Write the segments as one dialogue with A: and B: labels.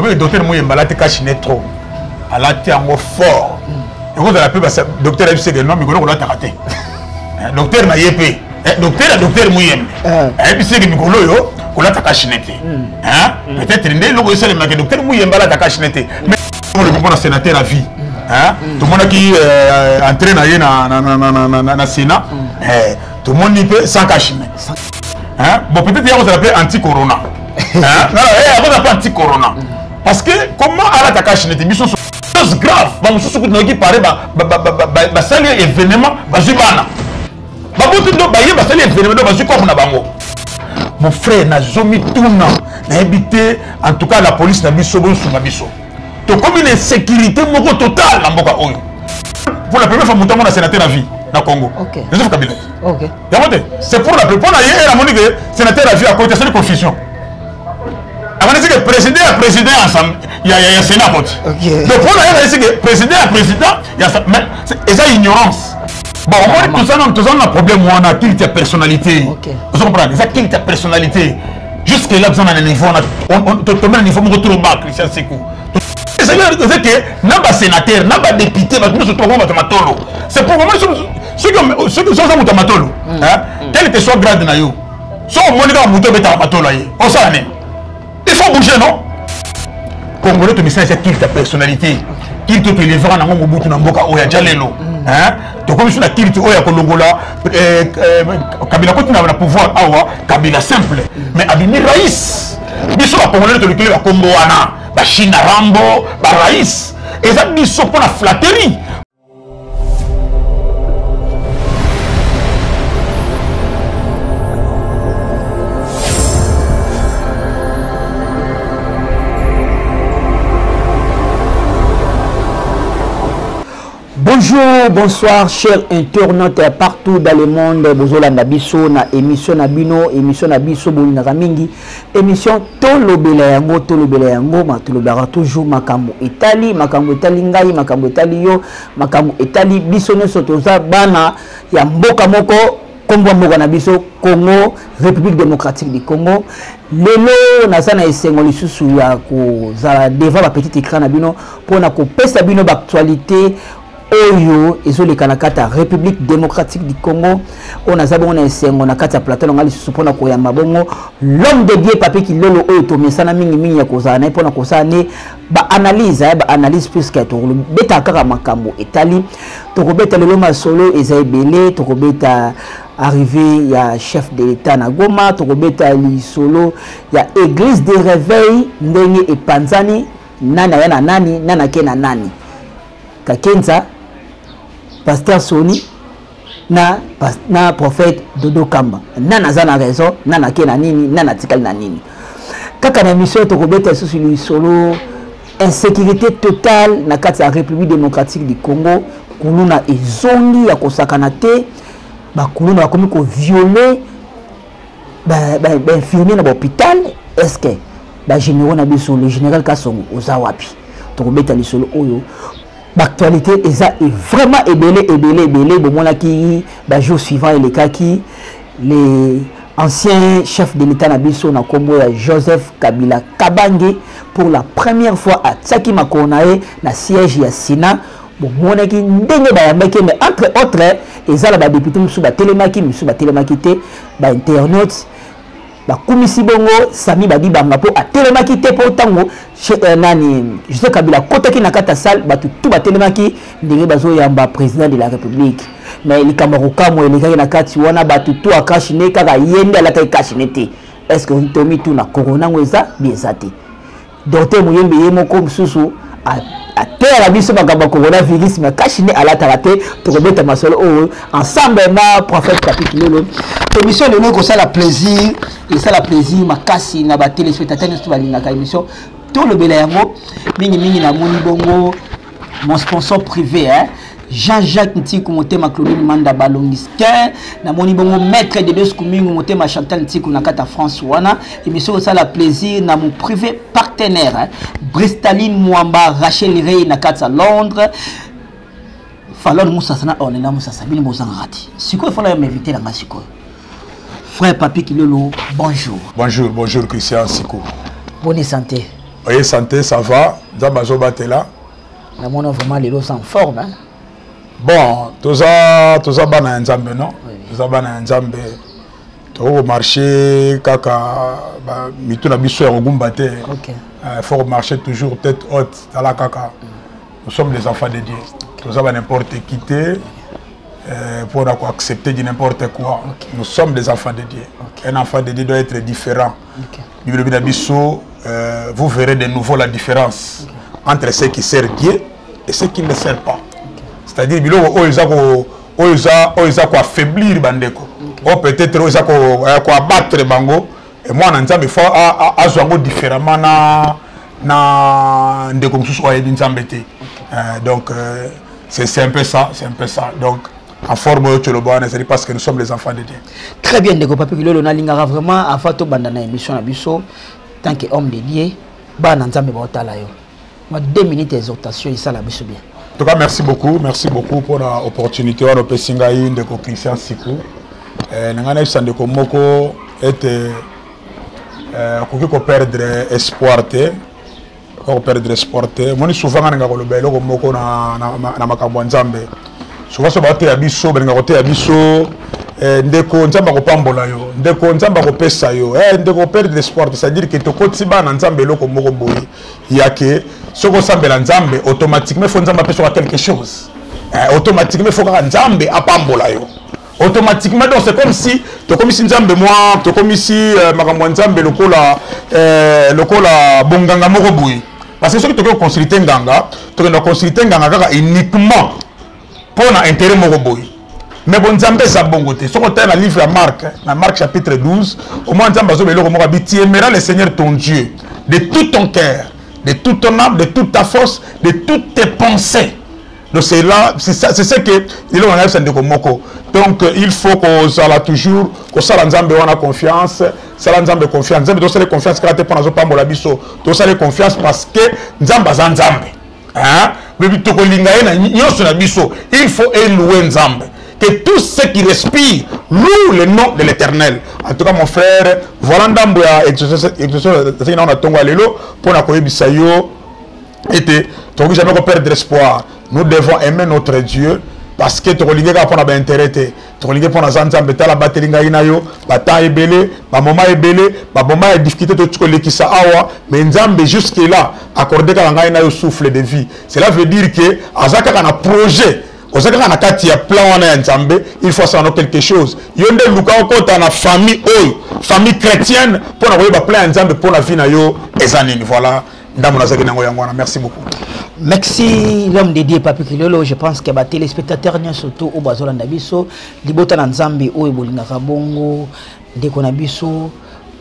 A: Le docteur Mouyemba a cachiné trop. Elle a été en mot fort. Et vous avez appelé le docteur a dit que non, mais on a raté. Docteur n'a yépé. Docteur Mouyemba. Et puis c'est que Mikolo yo, on a cachiné. Peut-être que le docteur Mouyemba a cachiné. Mais le sénateur à vie. Tout le monde qui entraîne dans le Sénat, tout le monde y peut sans cacher. Bon, peut-être qu'il y a appelé anti-corona. Il y a appelé anti-corona. Parce que comment elle a caché des choses graves, qui paraît que c'est un événement, mon frère n'a jamais tourné, n'a habité, en tout cas la police n'a mis sur Bisso. Donc comme une insécurité totale pour la première fois monter mon sénateur à vie dans le Congo. Joseph Kabila. C'est pour la première fois que sénateur à vie à côté de la confusion. Avant de dire que président ensemble, il y a un sénat. Donc pour la dire que président il y a ça, mais c'est ignorance. Bon, tout ça on a un problème on a quelle personnalité. Vous comprenez? Ça quelle personnalité. Jusque là besoin d'un niveau on tombe un niveau trop bas Christian Sekou. C'est que n'a pas sénateur, n'a pas député, nous sommes matolo. C'est pour moi ceux qui sont matolo. Quel que soit grade na yo. Soit on monte muto beta matolo yi. On ça né. Il faut bouger non? Congolais to message c'est ta personnalité. Qu'il te élèvera na ngo butu na mboka oya jalelo. To comme sur la kilti oya kolongola Kabila continue à pouvoir awa Kabila simple mais abimi raïs. Biso ba congolais to le Congo wana. China Rambo, Baraïs, et ça dit ça pour la flatterie.
B: Bonjour, bonsoir, chers internautes partout dans le monde. Bozola Nabiso, na émission Nabino, émission Nabiso, Bolinazamingi, émission Tolobela Yango, ma Tolobera toujours Makambo Italie, Ngai, Makambo Italie yo, Makambo Italie, Bisone Sotoza, Bana, ya Mboka Moko, Congo Mboka Nabiso, Congo, République démocratique du Congo. Lelo, Nazana Esengo Lisusu ya ko za devant la petite écran Nabino, pour na ko pesa bino d'actualité. Oyo ezole kanakata République démocratique du Congo on a zabon na esengo na kata plateau ngali supona ko ya mabongo l'homme de Dieu papi ki lolo oyo to mesana mingi ya kozana pona kosane ba analyse plus que to beta kaka makambo etali to ko beta lelo masolo ezaibele to ko beta arrivé ya chef de l'état na Goma to ko beta li solo ya église de réveil ndenge e panzani nana yana nani nana kena nani Kakenza Pasteur Soni na prophète Dodo Kamba nana zana raison nana kena nini nana tikali na nini kaka na mission to kobeta sur le solo insécurité totale na kati ya République démocratique du Congo kuluna ezongi ya kosakana te ba kuluna bakomi ko violer ba infirmier na hôpital est-ce que ba général na biso le général Kasongo ozawapi to kobeta le solo oyo l'actualité est vraiment ébélé bon mon qui ba jour suivant et les cas qui les anciens chefs de l'état nabiso na Congo Joseph Kabila Kabange pour la première fois à Tsaki Makonae na siège ya Sénat bon mon qui ndenge ba yambaki mais entre autres ezala ba député musu ba telemaki te ba internautes ba kumisi bongo Sami Badi banga po a telemaki te po tango nani je sais Kabila kotaki na kata salle ba tout ba telemaki ndenge bazo yamba président de la République mais li kamaruka mo elekaki na kati wana ba tout a kashine kaka yende ala kai kashine te est-ce que ntomi tout na corona ngweza biezate docteur Muyembe yemoko mususu a terre la biso bakaba coronavirus mais kashine ala tarate to kobeta masolo ensemble na prophète Papi Lolo émission de nous ça la plaisir et ça la plaisir makasi na ba téléspectateurs tout balinga ka émission tout le bela yango mingi na moni bongo mon sponsor privé Jean-Jacques Ntiku motema Claudine Manda Balongistin na moni bongo maître de Dieu Kumingu motema Chantal Ntiku na kata France wana émission ça la plaisir na mon privé partenaire Bristaline Mwamba Rachel Rey na kata Londres Falon Moussa sana on est là Moussa Sabine Bozangati siko il faut la m'inviter là masiko frère Papi Kilolo bonjour
A: bonjour Christian Siko
B: bonne santé
A: Oui, santé, ça va. Zambazo Batela.
B: On a vraiment les lots en forme. Hein?
A: Bon, tout ça bana nzambe, non? Tout ça bana nzambe. Au marché, kaka, mituna biso ya ogumbate. Il faut marcher toujours tête haute dans la kaka. Nous sommes des enfants de Dieu. Tout ça va n'importe quitter pour accepter de n'importe quoi. Nous sommes des enfants de Dieu. Un enfant de Dieu doit être différent. Vous verrez de nouveau la différence entre ceux qui servent Dieu et ceux qui ne le servent pas. C'est-à-dire ils ont affaiblir bandeko. Ou peut-être ils ont abattre bango. Et moi, il faut avoir différemment na ndeko msusu wa nzambete. Donc c'est un peu ça, Donc en forme c'est parce que nous sommes les enfants de Dieu.
B: Très bien, ndeko Papi Kilolo na lingara vraiment à fato bandana émission na biso tant que homme de Dieu, ba na nzambe ba otala yo. Moi 2 minutes d'exhortation et ça la biso bien.
A: En tout cas, merci beaucoup pour l'opportunité de Pessingaï de Christian Sikou. Nangana Sandeko Moko était perdre espoir perdre espoir. Moi souvent nga ko lobelo ko moko na makambo nzambe. Souvent so ba te abiso benga ko te abiso ndeko nzamba ko pambola yo, ndeko nzamba ko pesa yo, ndeko perdre espoir, c'est-à-dire que to kotiba na nzambe loko moko boyi yake soko sambela nzambe automatiquement faut nzamba pesa quelque chose. Automatiquement faut ka nzambe apambola yo. Automatiquement donc c'est comme si nzambe moi to comme si makambo nzambe lokola bonganga moko boyi. Parce que ceux qui te consulter nganga, tu dois consulter nganga uniquement pour l'intérêt moko boyi. Mais bon nzambe za bongote. Ce qu'on a dans le livre la Marc chapitre 12, au moins nzambe zo beloko moko bi tu aimeras le Seigneur ton Dieu de tout ton cœur, de toute ton âme, de toute ta force, de toutes tes pensées. Donc c'est là, c'est ce que il a dit moko. Donc il faut qu'on soit toujours, qu'on soit nzambe on a confiance, ça nzambe confiance, nzambe doit faire confiance quand tu prends pas mola biso, doit faire confiance parce que nzambe za nzambe. Hein? Mais to ko linga na nyoso na biso, il faut élouer nzambe. Que tous ceux qui respirent louent le nom de l'Éternel. En tout cas, mon frère, voilà ndambo ya exercice na tongo lelo pour na koyebisa yo était tu ne jamais perdre espoir. Nous devons aimer notre Dieu parce que tu relingues pour na intérêt tu relingues pour na nzambe ta la batelinga inayo bata ebele ba moment ebele ba moment de difficulté to tkolekisa awa mais nzambe jusque là accordé ka ngai inayo souffle de vie. Cela veut dire que azaka kana projet il faut savoir quelque chose. Il y a une famille chrétienne pour la plan ensemble pour la vie na yo ezanini. Voilà. Merci beaucoup.
B: Merci l'homme de Dieu Papi Kilolo. Je pense que les téléspectateurs surtout au Bazola Nabiso, Libota Nzambe o ebolinga kabongo ndeko nabiso.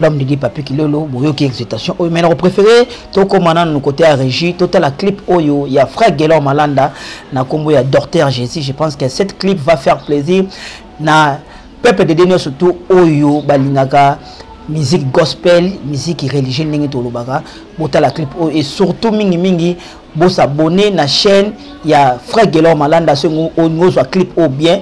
B: L'homme de Dieu Papi Kilolo, boyoki excitation. Mais nous préféré to commandant nous côté à régie, total la clip oyo, il y a frère Gelor Malanda, na combo ya Docteur Jésus. Je pense que cette clip va faire plaisir na peuple de Dieu surtout oyo balingaka musique gospel, musique religieuse ndenge to lobaka, botal la clip oyo et surtout mingi bo s'abonner na chaîne ya frère Gelor Malanda ce on soit clip au bien.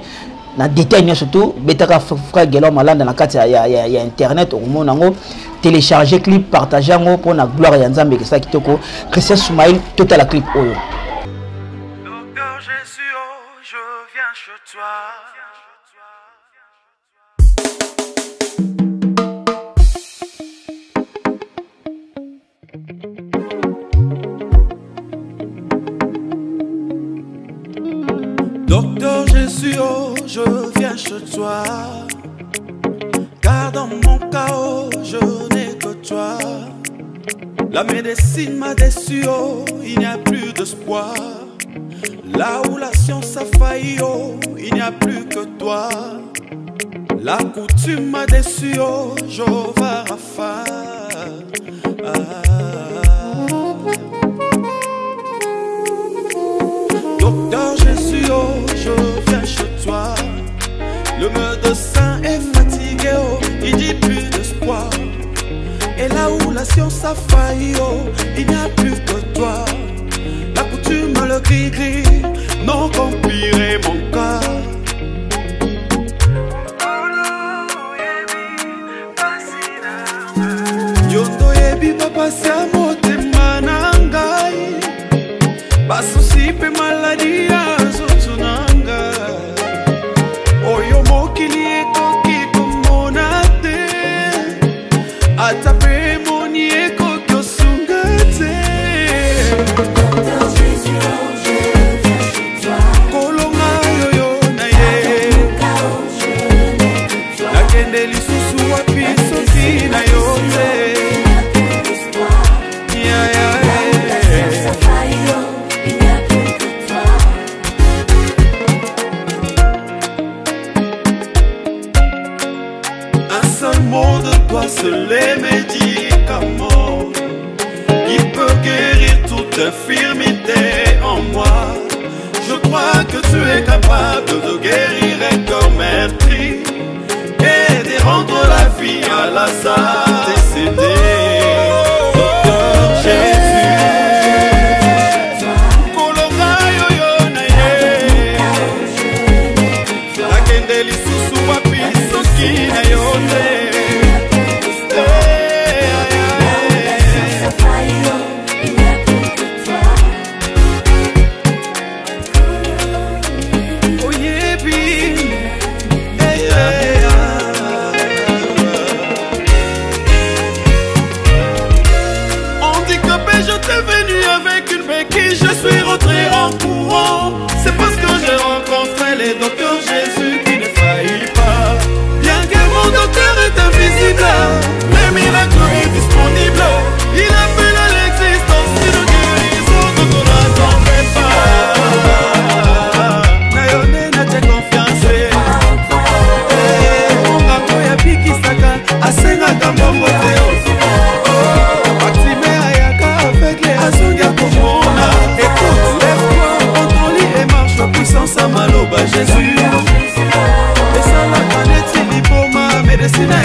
B: Na détail surtout betaka frère Gelor Malanda na kati ya internet au monango télécharger clip partager ngo pour na gloire ya Nzambe que ça kitoko Christian Soumaïl total la clip oyo.
C: Docteur Jésus, oh, je viens chez toi. Docteur Jésus, oh, je viens chez toi, car dans mon chaos, je n'ai que toi. La médecine m'a déçu, oh, il n'y a plus d'espoir. Là où la science a failli, oh, il n'y a plus que toi. La coutume m'a déçu, oh, Jéhovah Rapha. Docteur Jésus, oh, je viens chez toi. Le médecin est fatigué, oh, il dit plus d'espoir. Et là où la science a failli, oh, il n'y a plus que toi. La coutume, le gris-gris, non complirait mon corps. Yondo yebi papa c'est à motema d'infirmité en moi. Je crois que tu es capable de guérir un corps meurtri et de rendre la vie à Lazare décédé. Docteur Jésus, Akendeli susu wapi soki na yote. Je suis rentré en courant, c'est parce que j'ai rencontré les docteurs Jésus qui ne faillit pas. Bien que mon docteur est invisible, le miracle est disponible. Il appelle à l'existence une guérison dont on n'attendait pas. Nayone n'a pas confiance. Mon gato ya piki saka, asenga kambongo teo. Actimé ayaka avec les azonga komona. Puissance à Maloba Jésus. Et ça la planète il est pour ma médecine.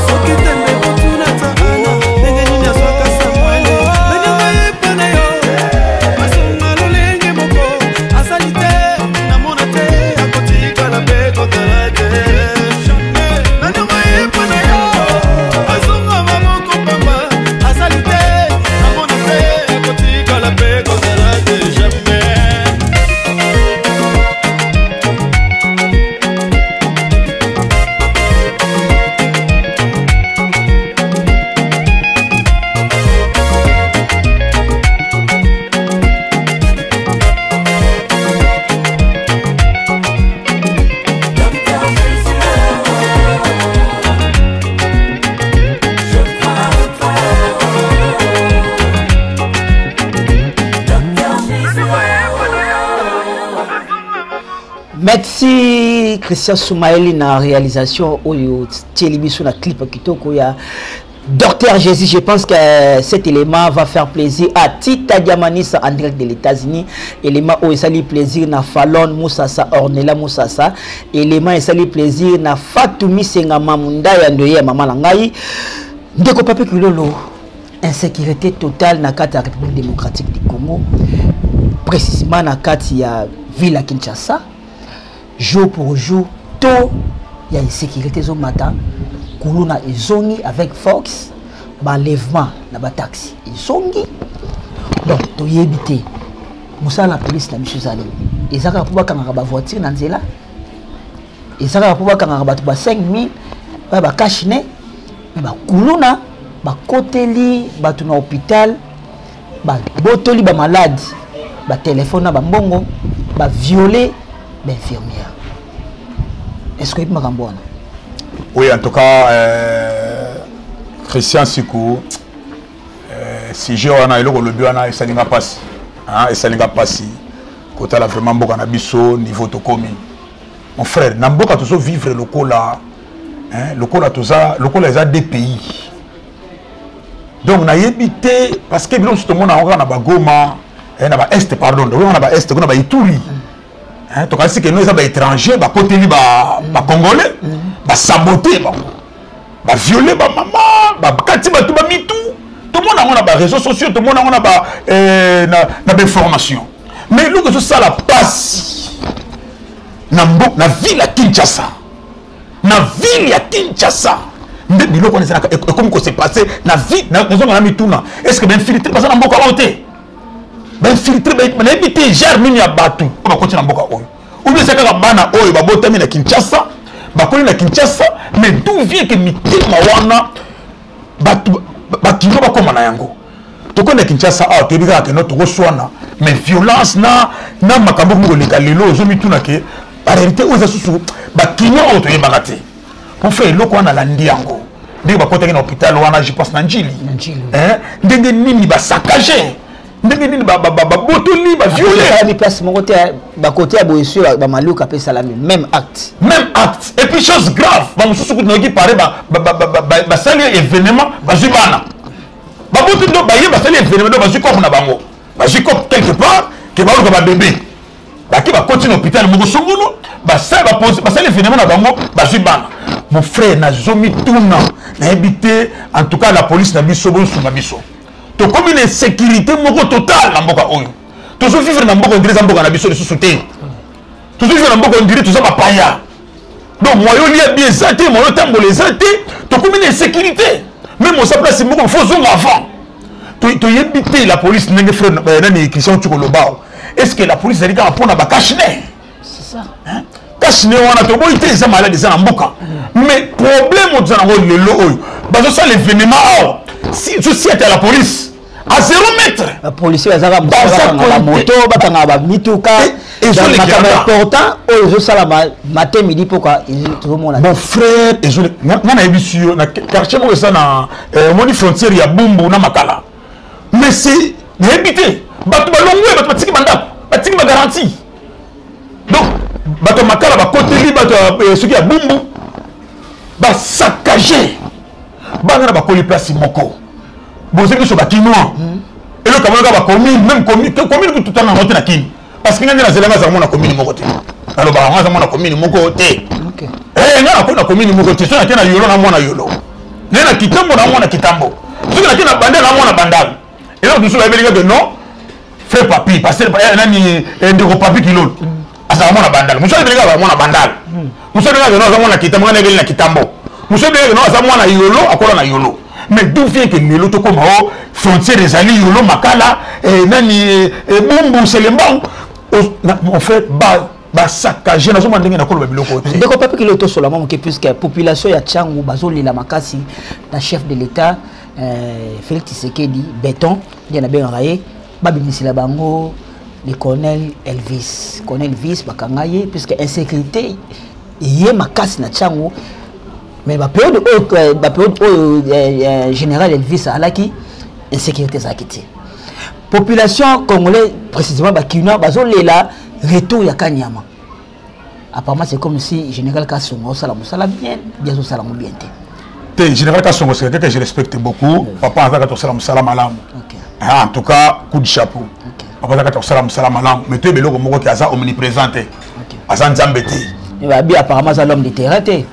C: So qui t'aime les boutons à ta ana. N'engagez pas soit qu'à Samuel. Mais n'engagez pas nayo. Mason malo l'engagez moko. A salité, na monate. A côté qu'à la paix contre la terre. Jamais. N'engagez pas nayo. Mason maman comme papa. A salité, na monate. A côté qu'à la paix contre la terre. Jamais.
B: Merci Christian Soumaëli na réalisation oyo télévision na clip kitoko ya Docteur Jésus. Je pense que cet élément va faire plaisir à Tita Diamanisa en direct de l'États-Unis. Élément où il s'allie plaisir na Fallon Moussassa Ornella Moussassa. Élément il s'allie plaisir na Fatoumi Senga Mamunda Yandoye Maman Langai. Ndeko Pape Kulolo. Insécurité totale na kati ya République démocratique du Congo. Précisément na kati ya ville à Kinshasa. Jour pour jour, tôt, il y a une sécurité au matin. Koulouna et Zongi avec Fox, l'enlèvement dans le taxi. Ils sont donc, tu y habité. Moussa la police n'a pas allé. Et ça va pouvoir quand on a voiture dans Zela. Et ça va pouvoir quand on a 5 000, on va cacher. Mais Koulouna, côté li, dans l'hôpital, botoli malade, téléphone na bongo, violé. Infirmière. Est-ce que tu m'as compris?
A: Oui, en tout cas, Christian Sikou, si j'ai un aïlo, le but est salinga passi. Et salinga passi. Quand elle a vraiment beaucoup d'ambition, niveau de commis. Mon frère, n'a pas toujours vivre le cola. Le cola, tout ça, le cola, il y a des pays. Donc, on a évité, parce que nous, tout le monde a un Goma, on a un Est, pardon, on a un Est, on a un Ituri. Donc, c'est que nous sommes étrangers, les Congolais, saboter, violer, maman, tout le monde a des réseaux sociaux, tout le monde a des informations. Mais nous, que ça la passe dans la ville à Kinshasa. Dans la ville à Kinshasa. Comme ça s'est passé dans la ville, est-ce que bien filtré parce que dans la côté ben filtré ben éviter germe ya batu on va continuer na mboka oyo ou bien c'est que bana oyo ba botami na Kinshasa ba koni na Kinshasa mais d'où vient que mitima wana batu bakino ba koma na yango to kona Kinshasa a to bika que notre reswana mais violence na makambo ngo leka lelo zo mituna ke en réalité oza susu bakino o to yebaka te pour faire loko wana landi yango ndenge ba kotaki na hôpital wana je pense na njili ndenge nini ba saccager ndenge nini botoli ba violer
B: ni place mon côté ba côté aboyesu ba maluka pe salami même acte
A: et puis chose grave ba mususu ko noki paré ba sali événement ba zibana baboto ndo baye basali événement ndo bazwi corps na bango bazwi corps quelque part ke baluka babébé baki bakoti na hôpital moko songolo basali événement na bango bazwi bana mon frère nazomi tuna nayebi te en tout cas la police na biso bonsunga biso tokomi na insécurité moko totale na mboka oyo tozovivre na mboka ondire eza mboka na biso lisusu te tozovivre na mboka ondire toza bapaya donc moyo lia bi eza te moyo tambola eza te tokomi na insécurité même osa place moko fo zonga avant toyebi te la police ndenge frère nani Christian Tshikoloba est-ce que la police ezali kaka mpona bakashine
B: c'est ça
A: kashine wana toboyi te eza malade eza na mboka mais problème oza nango lelo oyo bazosala événement awa si ete la police à 0 mètre
B: la police bazaka la moto batanga ba mituka makambo important oyo ezosala matin midi pourquoi tozomona
A: mon frère nga nayebi si yo na quartier moko eza na omoni frontière ya Bumbu na Makala mais c'est nayebi te bato balongwe bato batiki bandako batiki bagarantie donc bato Makala bakoteli bato soki ya Bumbu basakage bana na bakoli place moko bozeki so bakinois eloko kamonaka bacommune même commune kututana nango te na kini parce que nga nde nazelanga azango na commune moko te alobaka ngo azango na commune moko te nga nakoi na commune moko te soki nake na yolo na mwana yolo nde na kitambo na mwana kitambo soki nake na bandel na mwana bandal eloko dusu bayebelika ke non frère papi parce que nani ndeko papi kilolo azaka mwana bandal mosu ayebelika azaka mwana bandal mosu ayebelika ke non aza mwana kitambo nga nebeli na kitambo mosu ayebelika ke non aza mwana yolo akola na yolo mais d'où vient que lelo to comme frontière ezali yolo Makala nani Bumbu Selemba en fait ba saccagé na zoma ndenge na koloba biloko te
B: ndeko papi kilo to solama moke puisque population ya Tchangu bazolela makasi na chef de l'état Félix Tshisekedi béton ndiye na benga ye babimisila bango le colonel Elvis bakanga ye puisque insécurité ye makasi na Tchangu. Mais la période où général Elvis alaki insécurité ça quitté. Population congolaise précisément bakina bazolela retour ya Kanyama. Apparemment c'est comme si général Kassongo sala bien salam bien
A: té. Général Kassongo c'est quelqu'un que je respecte beaucoup. Papa azaka to salam malam. En tout cas coup de chapeau. Papa azaka to salam malam. Mais tu beloko moko ki aza omniprésent. Aza nzambe té.
B: Et bien apparemment c'est l'homme de terrain té.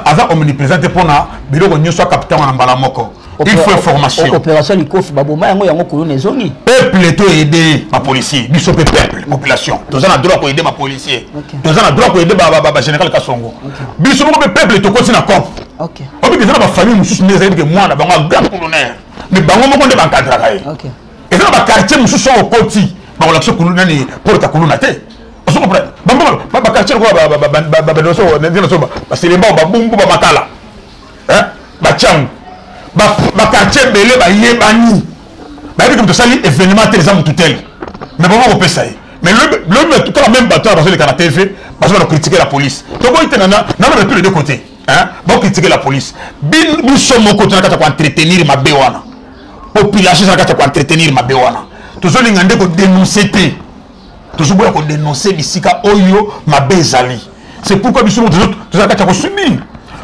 A: Aza omniprésent pour na biloko nyonso capitaine na mbala moko. Il faut information.
B: Opération likof baboma yango yango kolone zongi.
A: Peuple to aider ma policier, biso peuple, population. Toza na droit ko aider ma policier. Toza na droit ko aider ba général Kassongo. Biso mo peuple to continue na corps. OK. Obi bizana ba famille mususu neza que moi na bango grand colonel. Mais bango moko nde bankadra kai. OK. Et ça ba quartier mususu au koti, ba la so kolona ni porta kolona te. Vous comprenez? Ba quartier ko ba Selemba ba Bumbu ba Makala. Ba Tchangu. Ba quartier belé ba yebani. Ba yebi que sali événement télézam tutel. Mais bon on peut ça. Mais le tout la même bataille parce que les TV parce qu'on a critiqué la police. Donc on était na tous les deux côtés. Bon critiquer la police. Nous sommes au côté na ka entretenir ma bewana. Population na ka entretenir ma bewana. Toujours l'ingande ko dénoncer té. Toujours pour dénoncer bisika oyo ma bezali. C'est pourquoi biso tous aka ko subir.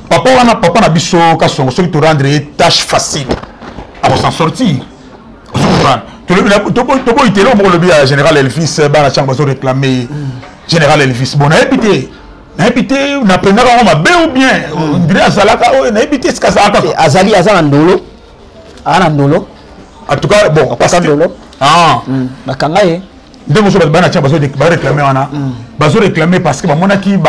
A: Papa na biso Kassongo so to rendre tâche facile à s'en sortir. Vous comprenez? To bo itelo mo le bien général Elvis ba na chambre so réclamer général Elvis. Bon na épité na prenaka ma be ou bien on dirait azalaka o na épité ce kazaka
B: azali azana ndolo. Ana ndolo.
A: En tout cas bon
B: pas ndolo. Bakanga ye.
A: Ndemo so ba na chambre so réclamer wana. Bazo réclamer parce que bamonaki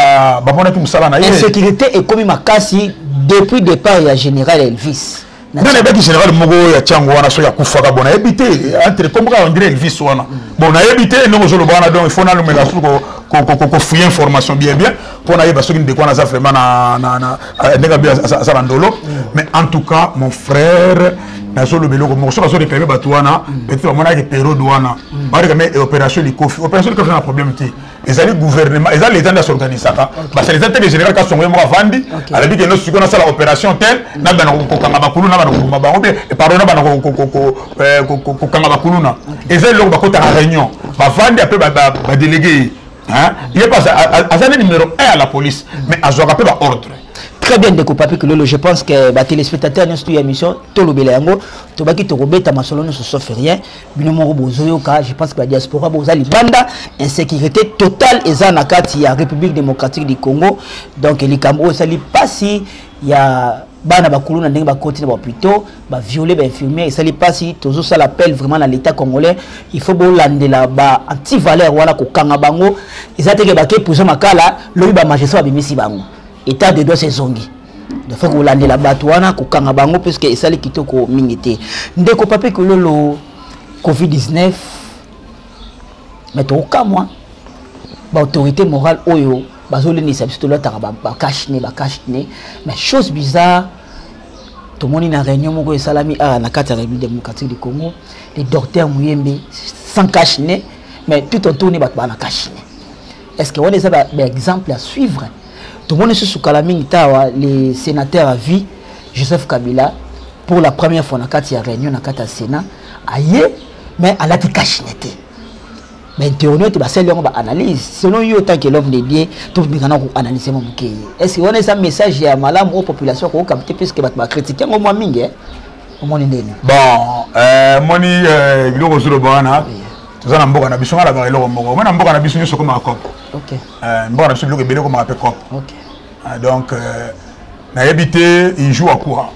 A: musala na ye.
B: Insécurité est comme makasi depuis départ ya général Elvis.
A: Dans les général Mogo ya Tchangu wana so ya kufaka bona habité entre comme on dirait Elvis wana. Bon na habité non zo le bana donc il faut na le mettre ko fouiller information bien pour na yeba so de quoi na za vraiment na ndega bien ça bandolo mais en tout cas mon frère na so le belo ko so réclamer batouana peut-être mona ke période wana ba réclamer opération likofi na problème té les alliés gouvernement les alliés l'état de s'organiser ça parce que les états de général Kassongo mo avandi ala bi que no siko na sala opération tel na bana ko kanga bakulu na bana ko mabango et pardon na bana ko kanga bakulu na les alliés lo ba ko ta réunion ba vandi après ba délégué hein il est pas à numéro 1 à la police mais à joie après ba ordre
B: Très bien découpé que je pense que les téléspectateurs nous studio émission Tolo Beleyango to baki to robeta masolo ne se sauf rien bino mo bozoyo ka je pense que la diaspora bozali banda insécurité totale eza na kati ya République démocratique du Congo donc les Cameroun sali pas si ya bana bakulu na ndenge ba continuer ba plutôt ba violer ba infirmier sali pas si tozo ça l'appel vraiment à l'état congolais il faut bolandela ba anti valeur wala ko kanga bango ezateke ba ke puso makala lobi ba magistrat ba bimisi bango état de droit saisongi de faut que l'année la batouana ko kanga bango parce que ça les kitoko mingité ndeko papé que le Covid-19 mais to ka moi ba autorité morale oyo bazoli ni sabito la taraba ba cache mais chose bizarre tout le monde na réunion moko e salami à na kati République démocratique du Congo les docteurs Muyembe sans cache mais tout autour ni ba na cache est-ce que on est ça exemple à suivre. Tout le monde est sous Kalaming Tawa, les sénateurs à vie, Joseph Kabila, pour la première fois, dans la réunion, dans le Sénat, aïe, mais à la cachinette. Mais théorie, tu vas analyse. Selon lui, autant que l'homme de Dieu, tout le monde analyse mon cas. Est-ce qu'on a un message à Malam aux populations qui ont capté puisque va critiquer au moins mingue? Au moins indéni.
A: Bon, moni, il y a aussi le Boana. Tout ça, on a besoin de la valeur au Mogo. On a besoin de ce qu'on a comme. Ok. On a besoin de ce qu'on a appelé comme. Ok. Donc, on a habité, il joue à quoi?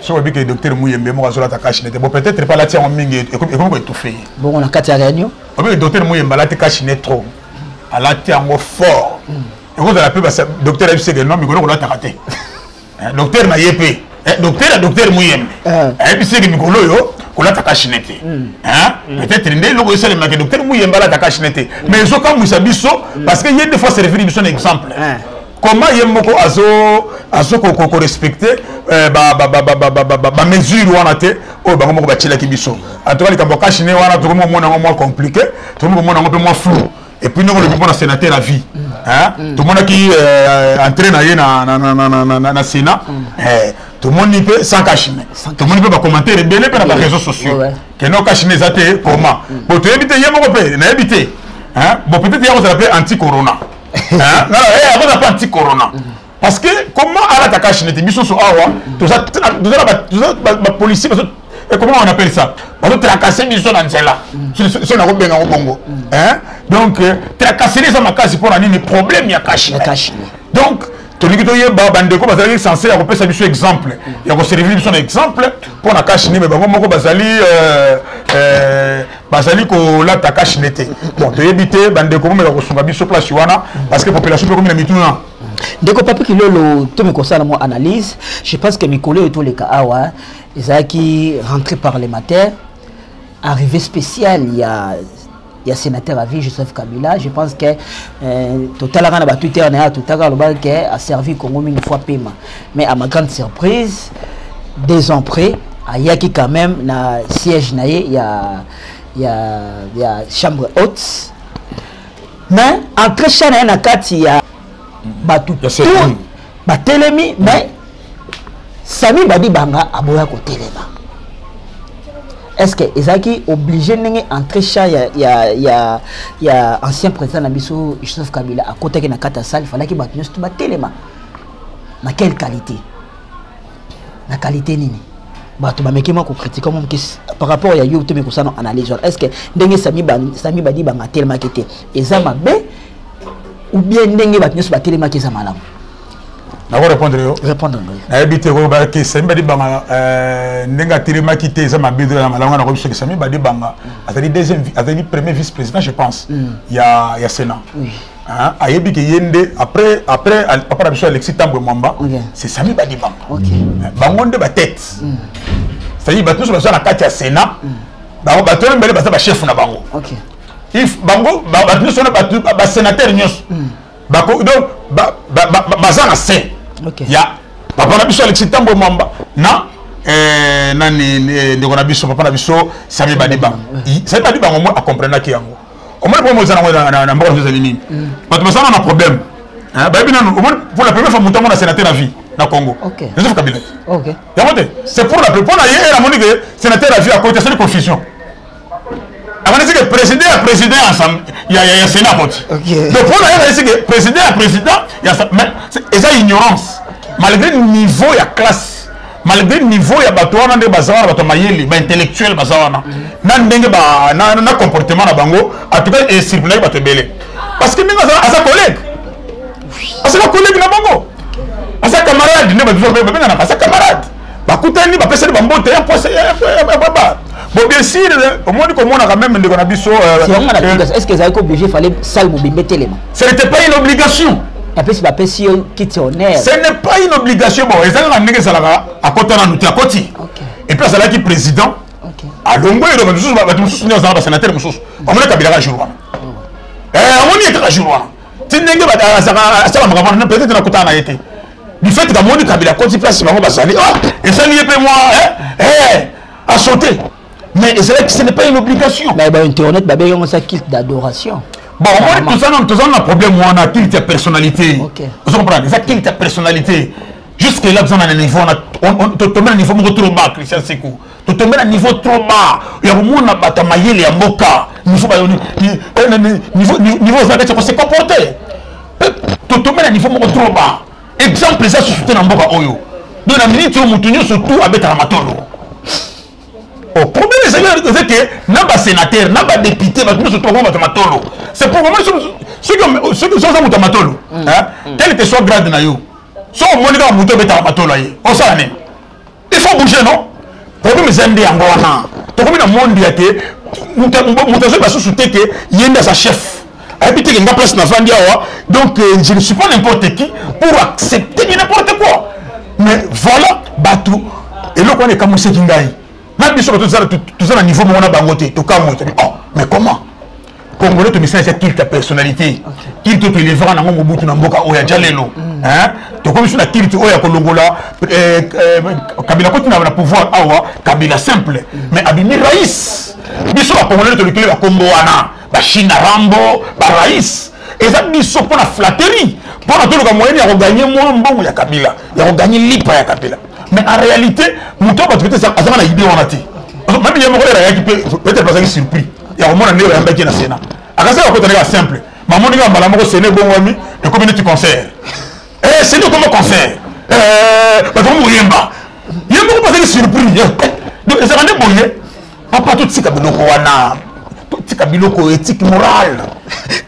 A: Si on dit que le docteur Mouyembe, moi, je l'ai caché. Bon, peut-être pas la tienne en mingue. Et comment tu fais? Bon, on a 4 réunions. Le docteur Mouyembe, la caché trop. Elle a été en fort. Et vous avez appelé le docteur FC, non, mais on l'a raté. Docteur Maïepe. Docteur Mouyembe. Et puis c'est que Mikolo yo, on l'a cachinete. Peut-être que le docteur Mouyembe, docteur Mouyembe l'a cachinete. Mais ils ont quand même biso parce que il y a des fois c'est référé un exemple. Comment Yemoko azo ko respecter ba mesure wana te o ba ngomoko ba tshela ki biso. En tout cas les kaboka chine wana tout le monde mona moins compliqué, tout le monde mona un peu moins flou. Et puis nous on le bon sénateur à vie. Tout le monde qui entraîne na Sénat. Tout le monde n'y peut sans cacher. Tout le monde peut pas commenter les belles sur les réseaux sociaux. Que non cacher les athées comment. Bon tu habites hier mon père, n'a habité. Bon peut-être hier on s'appelle anti-corona. Non, on s'appelle anti-corona. Parce que comment à la cacher les missions sur awa, tout ça la police et comment on appelle ça? On doit tracasser les gens dans celle-là. C'est un robin au Congo. Donc tracasser les gens case pour un problème il y a caché. Donc tout le monde est censé avoir un exemple. Il y a servir son exemple pour la cache mais bon bazali ko la ta cache n'était. Bon tu éviter bande ko mais ko biso place wana parce que population peut comme mituna.
B: Ndeko papi ki lolo to me concerne moi analyse, je pense que mes collègues tous les cas awa ezaki rentré parlementaire arrivée spéciale il y a sénateur à vie Joseph Kabila, je pense que total a ba Twitter na total a servi Congo une fois paiement. Mais à ma grande surprise 2 ans après ayaki quand même na siège na il y a chambre haute. Mais entre chaque na kati ya batu tout batelemi mais Sami Badi Banga aboya ko telema. Est-ce que Ezaki obligé d'entrer chat il y a ancien président Nabiso Joseph Kabila à côté de la salle, il fallait qu'il batte tout téléma. Mais quelle qualité? La qualité nini? Bah tu vas me critiquer comme par rapport à YouTube mais ça analyse. Est-ce que dengue Sami Badi Banga tellement quitté Ezama B ou bien dengue batte téléma qui est malade?
A: Na répondre yo.
B: Répondre.
A: Na habité ko ba ke Sami Badi Banga ndenga tirema kité za mabido na malanga na ko biso ke Sami Badi Banga atali premier vice-président je pense. Il y a Sénat. Oui. Hein ayebi ke yende après biso Alexis Tambwe Mwamba c'est Sami Badi Banga. OK. Bangonde ba tête. C'est-à-dire ba tous ba na kati ya Sénat. Ba to mbele ba chef na bango. OK. If bango ba tous na ba sénateur nyos. Donc bazana c'est il y a papa na biso Alexis Tambwe Mwamba na nani ndeko na biso papa na biso Sami Badi Banga. Sami Badi Banga mo a comprendre ki yango. Au moins pour moi na mboko zo nini. Parce que ça on a problème. Hein ba bina pour la première fois montant na sénateur à vie na Congo. OK. Joseph Kabila. OK. C'est pour la première fois la monique sénateur à vie à côté c'est une confusion. Avant de dire que président ensemble, il y a Sénat. Donc pour la dire que président, il y a ça. Mais c'est ça ignorance. malgré le niveau ya classe malgré le niveau ya bato wana nde bazawana bato mayeli ba intellectuel bazawana na ndenge ba na comportement na bango en tout cas et circuler bato belé parce que ndenge asa collègue na bango asa camarade ne bato ba na asa camarade bakutani ba pesa ba mbote ya poise bon bien sûr au moins comme on a quand même ndeko na biso
B: est-ce que ça a été obligé fallait salle mobimbe telema
A: ce n'était pas une obligation. Ce n'est pas une obligation. Bon, ils ont amené ça à côté de nous, à côté. Et puis, ça là qui président. À Longo, il y a des sénateurs. On va Kabila à jour. On est à jour. Tu n'es pas à peut-être à côté de été. Du fait que mon Kabila côté place, on va salir. Et ça n'y est pas moi. À sauter. Mais ce n'est pas une obligation.
B: Mais Internet, il y a un culte d'adoration.
A: Bon, on a un problème où on a qu'il ta personnalité. Vous comprenez? Ça qu'il ta personnalité. Jusque là, vous avez un niveau, on te met un niveau trop bas, Christian Sekou. Tu te mets un niveau trop bas. Il y a un monde à Mayeli, à Moka. Niveau, ça se comporter. Tu te mets un niveau trop bas. Exemple, ça se soutient dans Moka Oyo. Dans la minute où on surtout avec Ramatolo. Le problème, c'est que n'a pas sénateur, n'a pas député, nous sommes tous matolo. C'est pour moi ceux qui sont matolo. Quel que soit grade na yo. Soit on monte muto beta matolo yi. On s'en est. Il faut bouger non? Le problème c'est ndé angwana. To comme dans monde ya ke muto so ba souté que yenda sa chef. Habiter que nga place na fandi awa. Donc je ne suis pas n'importe qui pour accepter n'importe quoi. Mais voilà batou et là on est comme ce kingai. Même si tout ça à niveau où on a bangoté, tout cas, mais comment? Congolais, tu me sais qu'il ta personnalité, qu'il te élèvera dans mon bout, dans mon boca, oya jalelo. Hein? Tu comme sur la qu'il te oya kolongola, Kabila continue à pouvoir avoir Kabila simple, mais abîmer Raïs. Biso la Congolais te le clé la Congo ana, la Chine Rambo, la Raïs. Et ça biso pour la flatterie, pour la tout le moyen il y a gagné moins bon ya Kabila, il y a gagné lipa ya Kabila. Mais en réalité, mon temps va te faire ça, ça va l'idée on a dit. Même il y a un qui peut-être pas surpris. Il y a un moment où il y a un Sénat. À ça, on peut simple. Maman dit que maman c'est bon ami, le communauté concert. C'est nous comment concert. Bah comment Yemba. Yemba pas surpris. Donc ça va ne bouger. Papa tout ce Kabila wana. Tout ce Kabila éthique morale.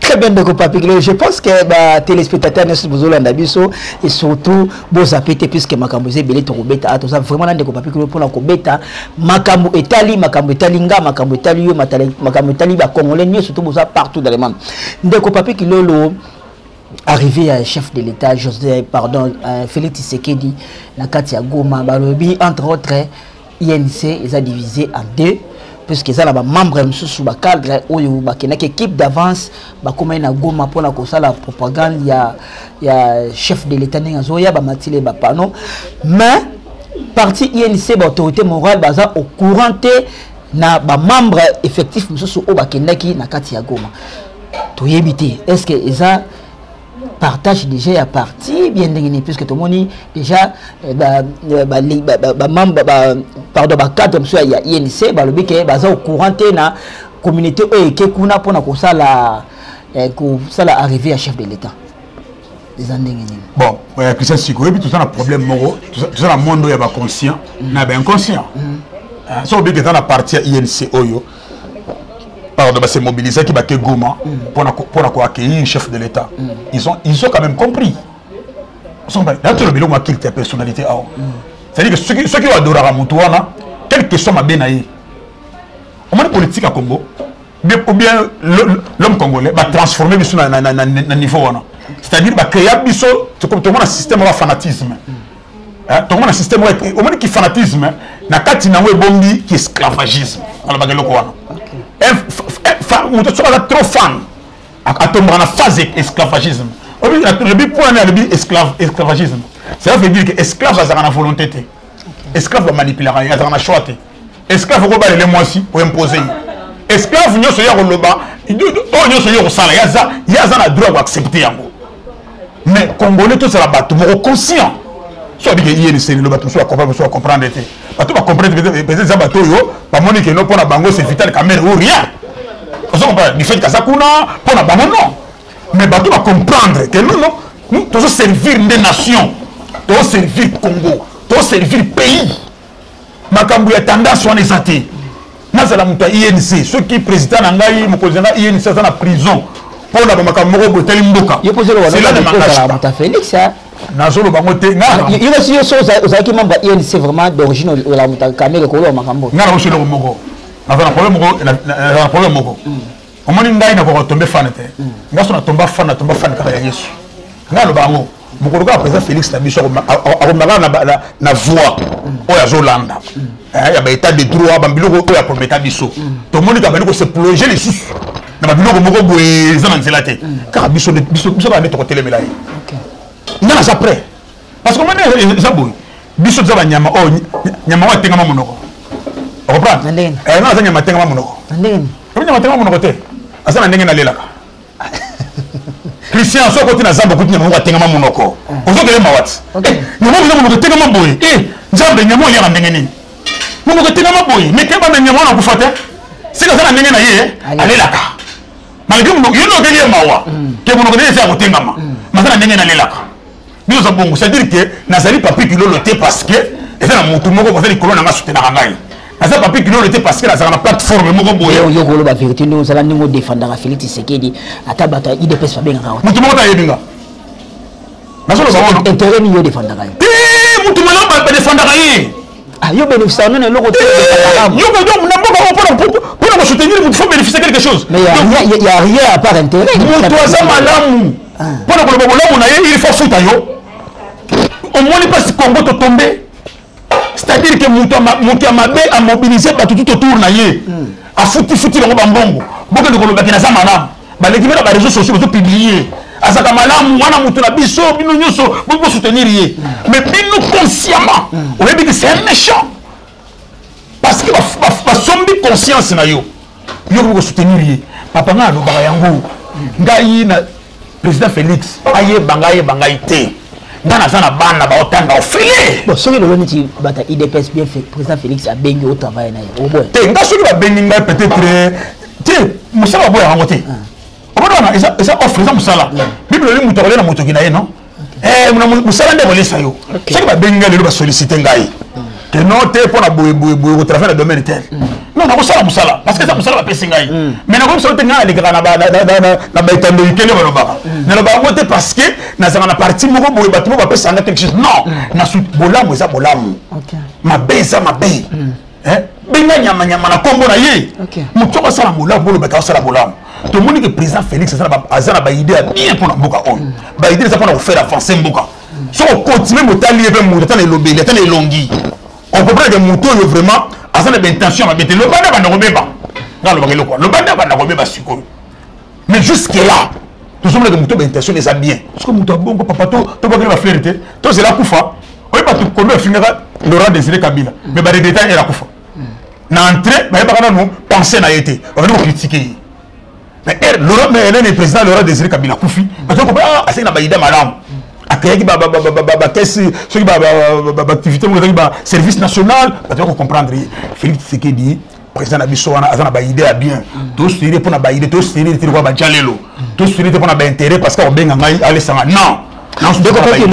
B: Très bien, donc, Papi, je pense que les téléspectateurs ne sont pas d'abisso et surtout, vous avez été puisque Makambo est belé, Torobeta, tout ça, vraiment, les Papi, pour la Kobeta, Makambo Etali, Makambo Etalinga, Makambo Etali, Makambo Etali, Congolais, surtout, vous avez partout dans les membres. Donc, Papi, qui lolo arrivé à chef de l'État, Félix Tshisekedi, Nakatia Goma, Balobi, entre autres, INC, ils ont divisé en deux. Puisque ça là membre sous le cadre où il y a une équipe d'avance comme na Goma pour la propagande il y a chef de l'État n'enzoya ba matile ba pano mais parti INC ba autorité morale baza au courant na ba membre effectif sous au bakendaki na kati ya Goma to yebité est-ce que ça partage déjà à parti bien défini puisque tout le monde déjà pardon cadre monsieur il y a INC le but que baza au courant na communauté et que kuna pour na ça la arriver à chef de l'État les années
A: bon Christian Siko et puis tout ça un problème moro tout ça le monde il y a pas conscient na ben inconscient ça au but que dans la partie INC oyo de se mobiliser qui va que Goma pour accueillir un chef de l'État. Ils ont quand même compris. Là, tu le bilan qui ta personnalité. C'est-à-dire que ceux qui ont adoré Ramoutouana, quelle que soit ma bénaïe, au moins politique à Congo, ou bien l'homme congolais va transformer le niveau. C'est-à-dire va créer un système de fanatisme. Tout le monde a un système au moins qui fanatisme, na kati na we bombi qui esclavagisme. Trop fan à tomber en phase esclavagisme. Le but pour aller esclavagisme. Ça veut dire que esclave a une volonté. Esclave va manipuler, il y a un choix. Esclave va aller les mois-ci pour imposer. Esclave n'y a pas de loba, il y a un droit d'accepter. Mais Congolais tout ça la bateau, conscient. Soit dit qu'il y a une bateau, soit comprendre, soit comprendre. Bateau va comprendre peut-être ça bateau yo, pas mon que non pour la bango c'est vital caméra ou rien. Du fait que ça kuna pour la bango non. Mais bateau va comprendre que nous tous servir des nations. to servir Congo to servir pays makambu ya tendance wana ezate nazala muta INC ceux qui président na ngai mokonzi na INC za na prison pour na makambu moko boteli mboka
B: yo posé le wana muta Félix hein
A: nazolo bango te ngana
B: yo aussi yo so ozaki membre INC vraiment d'origine la muta kamere ko lo makambo
A: ngana oselo moko nazala problème moko omoni ngai na ko tomber fan te ngaso na tomba fan kaka ya Yesu ngalo bango mokolo ka président Félix Nabiso akomaka na voix oyo azolanda ya ba état de droit bambiloko oyo aprometa biso tomoni ka bani ko se plonger les sous na babiloko moko boye eza na nzela te kaka biso bana tokotelemela ye ngana sa prêt parce que moni eza boye biso eza banyama oyo nyama oyo atengama monoko okomprendre ngana aza nyama atengama monoko nyama atengama monoko te aza na ndenge nalelaka Christian so côté na zamba côté nyama atengama monoko ozokele mawati nyama eza monoko atengama boye nzambe nyama oyo ya ndenge nini monoko atengama boye mais keba na nyama na kufata sika sana ndenge na ye alelaka malgré monoko yo no kele mawa ke monoko ne eza kotengama mazana ndenge na lelaka biso za bongo c'est-à-dire que nazali papi kilolo te parce que eza na mutu moko bazali kolona nga soutenaka ngai naza papi kilolo te parce que nazala na plateforme moko boye
B: yo kolo ba vérité nous sala ningo défendaka Félix Tshisekedi ata bata IDPS fa benga kawa
A: mutu moko ta yebinga nasolo ba
B: intérêt ni yo défendaka
A: yo mutu moko ba défendaka ye
B: ah yo bénéficier non loko te
A: yo ko do na moko pour ko soutenir il faut bénéficier quelque chose
B: mais il y a rien à part intérêt
A: mutu aza malamu pour ko lo bolamu na ye il faut fouta yo au moins pas si Congo to tomber c'est-à-dire que mutu amabe a mobiliser ba tout autour na ye a futi bango bambongo boke ndiko lobaki na za malamu ba l'équipe ba réseaux sociaux to publier azaka malamu wana mutu na biso bino nyoso bo soutenir ye mais bino consciemment on veut dire que c'est un méchant parce que ba sombi conscience na yo ko soutenir ye papa nga lo ba yango ngai na président Félix aye bangaye te ngana sana bana ba otanga ofele
B: bon soki le niti bata IDPS bien fait président Félix a bengi au travail na yo boy
A: te nga soki ba bengi nga peut-être te musala boy yango te obona esa offre esa musala bible li mutokole na mutoki na ye non muna musala nde bolesa yo soki ba bengi nga lelo ba solliciter ngai que non te pour na boy au travers le domaine tel non na kosala musala parce que ça musala ba pesi ngai mais na ko musala te nga lekaka na ba etando ikele ba lobaka na lobaka mote parce que na zanga na parti moko boy batu ba pesa nga quelque chose non na sou bolamu eza bolamu ma beza ma be benga nyama na kombo na ye muto ko sala bolamu bolo ba ka sala bolamu to moni que président Félix azana ba idée bien pour na mboka on ba idée ça pour na faire avancer mboka so continuer motali e pe muta na lobeli ta na longi on peut pas que muto yo vraiment azana ba intention ba bete le banda ba na robeba ngalo ba kelo quoi le banda ba na robeba siko mais jusque là tout sommes que muto ba intention les a bien parce que muto bongo papa to ba kelo ba flirter to c'est la kufa oyi ba to kondo finga Laurent Désiré Kabila mais ba détail era kufa na entrée ba ba kana no penser na yete on va critiquer mais Laurent mais le président Laurent Désiré Kabila kufi ba to ko ba asina ba ida madame akayaki ba kesi soki ba activité mo ba service national ba to ko comprendre Félix Tshisekedi président na biso wana azana ba idée bien to siri pour na ba idée to siri ti ko ba jalelo to siri pour na ba intérêt parce que on benga ngai aller sanga non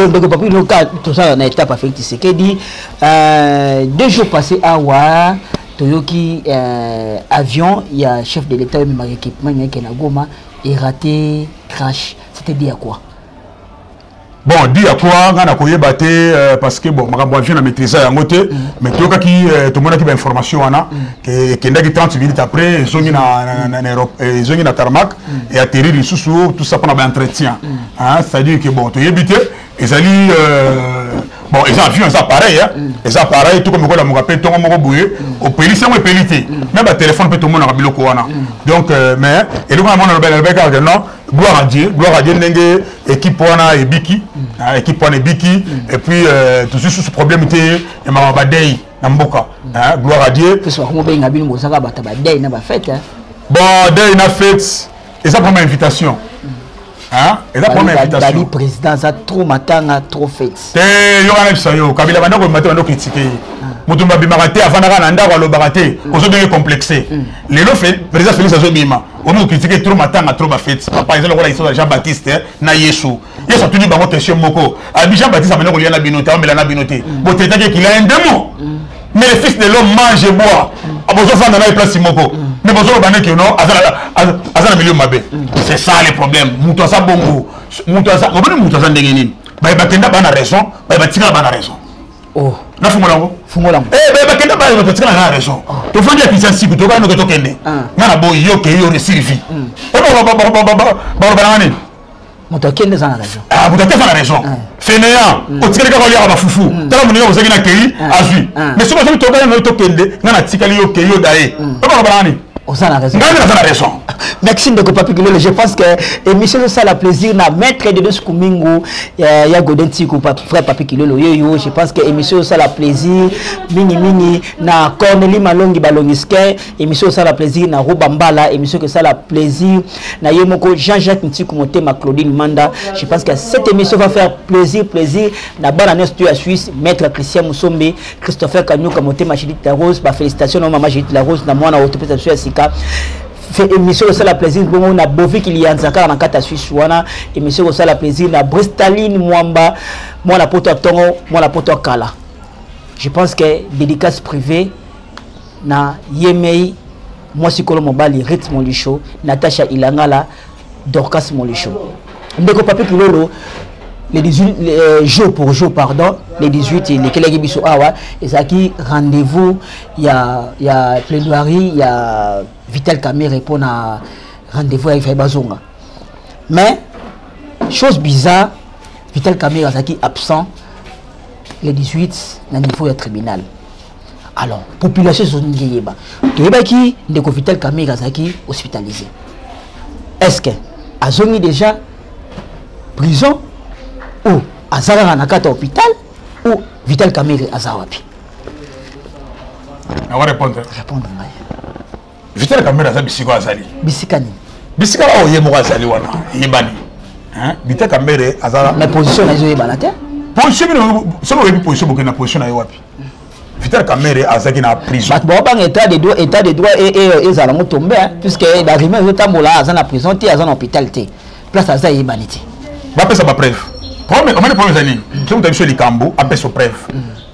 B: donc papi le cas tout ça na étape à Félix Tshisekedi 2 jours passés à wa toyoki avion il y a chef de l'état même équipement qui na Goma et raté crash c'était dit à quoi
A: bon dit à quoi ngana koyeba te parce que bon makambo avion na maîtriser yango te mais toka ki tout monde qui ba information wana que kendaki 30 minutes après zongi na tarmac et atterrir lisusu tout ça pour un entretien hein c'est à dire que bon toyebite ezali bon les avions ça pareil hein les appareils tout comme ko la mo rappel to mo boye au police mo pelité même ba téléphone peut tout monde na biloko wana donc mais et le moment on le non gloire à Dieu ndenge équipe wana et biki équipe wana biki et puis tout ce problème était et ma badei na mboka gloire à Dieu
B: que soit mo benga bino bosaka bata badei na ba fête
A: bon dei na fête et ça première invitation hein et la première invitation
B: le président ça trop matanga trop fête
A: te yo kana biso yo kabila bana ko maté bana critiquer mutumba bimarate avanaka na ndako alobarate ozo bien complexé lelo président Félix azobima on critiquer trop matanga trop ba fête par exemple la histoire de Jean-Baptiste na Yesu a tenu bango question moko abi Jean-Baptiste amena ko liana binoté amela na binoté boteta qu'il a un démon mais le fils de l'homme mange et boit abozo fanda na place moko mais bozo bané que non azana milieu mabe c'est ça le problème muto sa bongo muto sa ndenge nini ba bakenda bana raison ba batika bana raison
B: oh
A: na fungolango ba bakenda ba batika na raison to fandi ya kisa siku to ba no to kende ngana bo yoke yo resilifi ba ngani
B: muto kende za na raison
A: muto kende za na raison fainéant o tikeli ka kolia ba fufu tala munyo ozaki na kei azui mais souvent soki to ba no to kende ngana tikali yo ke yo dae ba ngani
B: ça a raison.
A: Merci
B: de Papi Kilolo. Je pense que l'émission ça la plaisir na maître de ce Kumingo ya Godenti ko frère Papi Kilolo yo je pense que l'émission ça la plaisir mini na Cornelie Malongi Balongiske émission ça la plaisir na Robambala émission que ça la plaisir na Yemoko Jean-Jacques Ntiku Motema Claudine Manda. Je pense que cette émission va faire plaisir na Balanestu à Suisse maître Christian Musombe Christopher Kanyuka Motema Judith La Rose ba félicitations na maman Judith La Rose na mwana autopétation fait émission ça la plaisir bon on a Bovi qu'il y a Nzaka na kata Suisse wana émission ça la plaisir na Bristaline Mwamba moi la poto tongo moi la poto kala. Je pense que dédicace privée na Yemei moi Sikolo Mobali rythme du show Natacha Ilangala Dorcas Molicho ndeko Papi Kilolo les 18 jour pour jour pardon les 18 et les collègues biso awa et ça qui rendez-vous il y a plaidoirie il y a Vital Kamerhe répond à rendez-vous avec Bazonga mais chose bizarre Vital Kamerhe ça qui absent les 18 na niveau du tribunal alors population sont ngiyeba toyeba ki ndeko Vital Kamerhe ça qui hospitalisé est-ce que azongi déjà prison ou azara na kata hôpital ou Vital Kamerhe azawapi
A: on va répondre Vital Kamerhe azabi bisiko azali
B: bisikani
A: bisika o yemo azali wana yebani hein Vital Kamerhe azara
B: mais position na zo yebana te
A: position solo yebi position bokena position na yowapi Vital Kamerhe azaki na prison
B: bon bang état de droit et ezala motombe puisque la rime yo tambola azana prison te azana hôpital te place aza yebani te
A: ba pesa ba preuve Comment les années tu as vu les cambo après ce preuve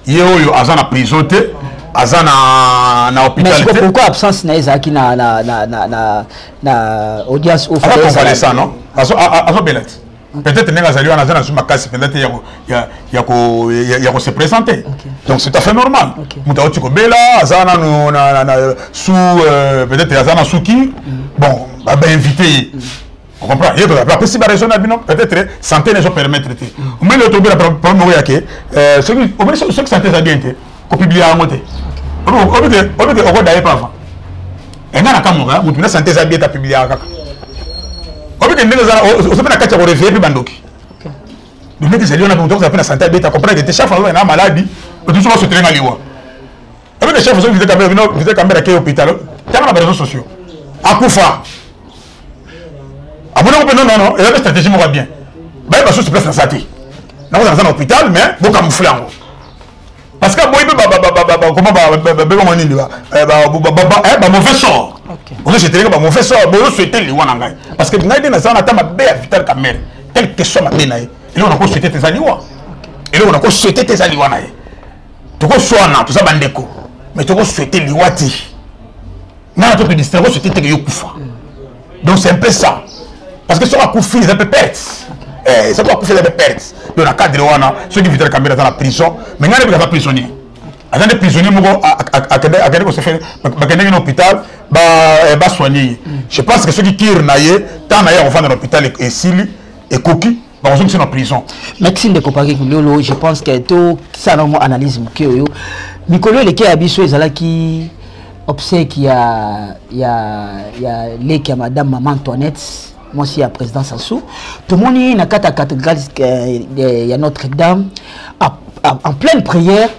A: yo azana prison te azana na hôpital
B: mais pourquoi absence na ezaki na audience au
A: fait ça non aso belat peut-être n'est pas allé en azana sur ma casse peut-être il y a se présenter donc c'est tout à fait normal muta otiko bela azana sous peut-être azana souki bon ba invité on comprend il y a la possible raison peut-être santé ne peut permettre au moins le tomber la problème yake ceux qui santé ça bien ko publier à monter on va d'ailleurs pas et na kamoga mutu na santé ça bien ta publier kaka on peut ndenge za on se na kacha ko réveiller bandoki donc mais c'est lui on a besoin de santé bien ta comprendre que chef on a maladie tu sois se traîner liwa avec les chefs ils visiter caméra qui hôpital tu as les réseaux sociaux akufa non, et la stratégie va bien. Bah, il va se placer dans sa tête. Nous sommes dans un hôpital, mais vous camouflez. Parce que mauvais sort. Vous souhaitez que mauvais sort, vous souhaitez les Wanangai. Parce que nous avons dit Vital Kamerhe, quelle que soit ma dénaï, et là on a souhaité tes alliés. Et là on a souhaité tes alliés. Tu as souhaité tout ça, bandeko. Mais tu as souhaité les Wati. Nous avons dit que vous souhaitez tes Yokufa. Donc c'est un peu ça. Parce que si on a coupé, ça peut perdre. Ça peut couper, ça peut perdre. Donc, dans le cadre de ceux qui Vital Kamerhe dans la prison, mais il n'y a pas de prisonniers. Il y a des prisonniers qui se fait dans l'hôpital, ils sont soignés. Je pense que ceux qui tirent, tant d'ailleurs, on va dans l'hôpital et Sili et Koki, ils sont en prison.
B: Maxime de Kopaki Kulolo, je pense que tout ça, c'est une analyse. Mikolo, les qui habitent, qui observe qu'il y a les qui a Madame Maman Antoinette. Moi aussi, à président Sassou. Tout le monde est dans la cathédrale de Notre-Dame. En pleine prière,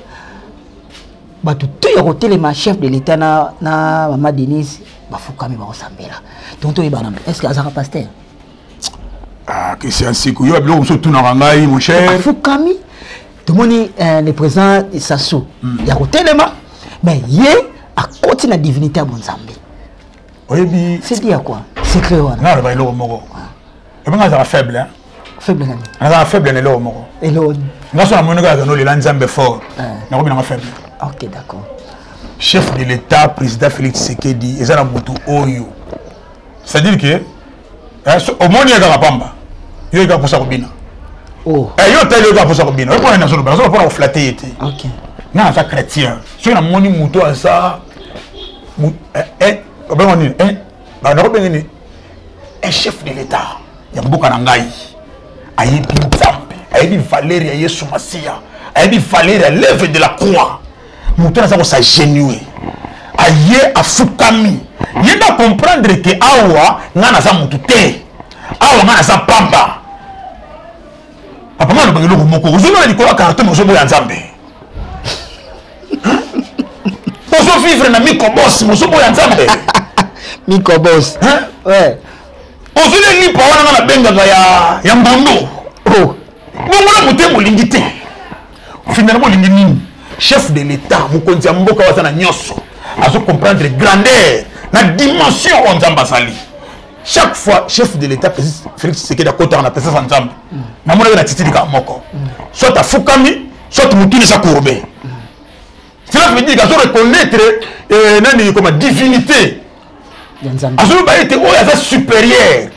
B: tout le chef de l'État, Maman Denise, il faut quand même ressembler là. Donc, est-ce qu'il y a un pasteur?
A: Ah, que c'est un secouilleux, tout dans mon cher.
B: Il faut quand même. tout le monde le président Sassou il y a côté mais il a côté la divinité à Bonzambi.
A: Oui,
B: c'est dire quoi? C'est créé on.
A: Non, le bailo moko. Et ben ça faible hein.
B: Faible ngani.
A: Ça faible ne lo moko.
B: Et l'autre.
A: Nga so na monoga no le Nzambe fort. Na ko faible.
B: OK, d'accord.
A: Chef de l'État, président Félix Tshisekedi, et ça na mutu oyo. C'est-à-dire que au monde il y a Pamba. Il y a pour ça kobina.
B: Oh.
A: Et yo tell yo pour ça kobina. On pas na solo, on pas flatter été.
B: OK.
A: Na ça chrétien. So na moni mutu ça un chef de l'État, il y a beaucoup d'angaï. Il y a Nzambe, il y a Valérie, il y a Soumassia, il y a Valérie, l'œuvre de la croix. Mouton ça va génuer. Il y a Fukami. Il y a comprendre que Awa n'a pas mouté. Awa n'a pas pamba. Papa m'a dit que vous avez dit que vous avez dit que vous avez vous vivre na Mikobos, vous avez
B: Mikobos. Ouais.
A: Vous avez dit que vous avez dit que Mbondo. Oh. Vous avez dit que finalement, le chef de l'État, vous connaissez beaucoup de Nyoso, à se comprendre la grandeur, la dimension de Nzambasali. Chaque fois, chef de l'État, Félix Tshisekedi, à côté, on appelle ça Nzambe. Mais moi, je vais dire soit à Fukami, soit à Moutouné Sakourbé. Cela veut dire qu'il faut reconnaître la divinité. Il est supérieur.